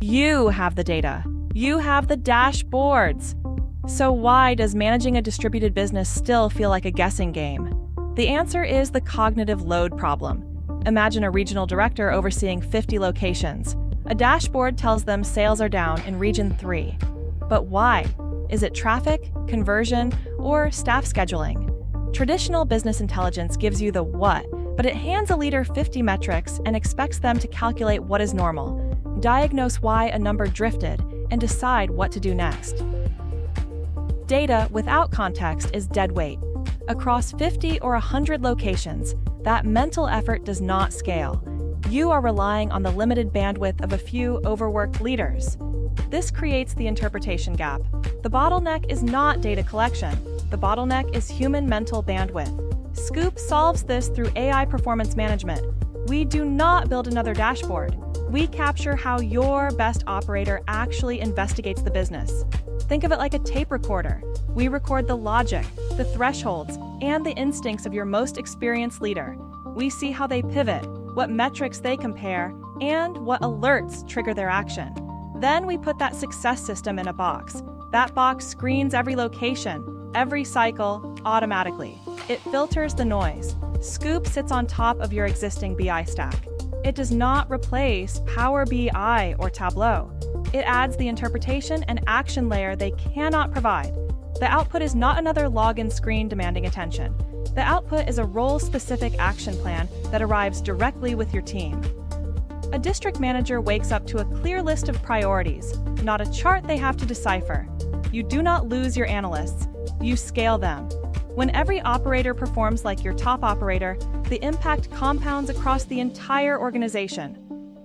You have the data. You have the dashboards. So why does managing a distributed business still feel like a guessing game? The answer is the cognitive load problem. Imagine a regional director overseeing 50 locations. A dashboard tells them sales are down in Region 3. But why? Is it traffic, conversion, or staff scheduling? Traditional business intelligence gives you the what, but it hands a leader 50 metrics and expects them to calculate what is normal, diagnose why a number drifted, and decide what to do next. Data without context is dead weight. Across 50 or 100 locations, that mental effort does not scale. You are relying on the limited bandwidth of a few overworked leaders. This creates the interpretation gap. The bottleneck is not data collection. The bottleneck is human mental bandwidth. Scoop solves this through AI performance management. We do not build another dashboard. We capture how your best operator actually investigates the business. Think of it like a tape recorder. We record the logic, the thresholds, and the instincts of your most experienced leader. We see how they pivot, what metrics they compare, and what alerts trigger their action. Then we put that success system in a box. That box screens every location, every cycle, automatically. It filters the noise. Scoop sits on top of your existing BI stack. It does not replace Power BI or Tableau. It adds the interpretation and action layer they cannot provide. The output is not another login screen demanding attention. The output is a role-specific action plan that arrives directly with your team. A district manager wakes up to a clear list of priorities, not a chart they have to decipher. You do not lose your analysts, you scale them. When every operator performs like your top operator, the impact compounds across the entire organization.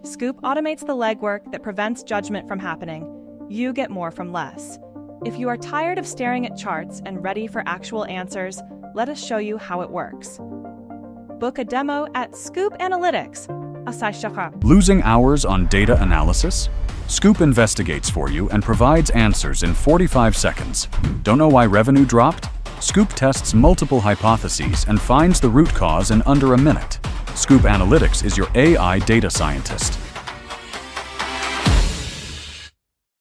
Scoop automates the legwork that prevents judgment from happening. You get more from less. If you are tired of staring at charts and ready for actual answers, let us show you how it works. Book a demo at Scoop Analytics. Losing hours on data analysis? Scoop investigates for you and provides answers in 45 seconds. Don't know why revenue dropped? Scoop tests multiple hypotheses and finds the root cause in under a minute. Scoop Analytics is your AI data scientist.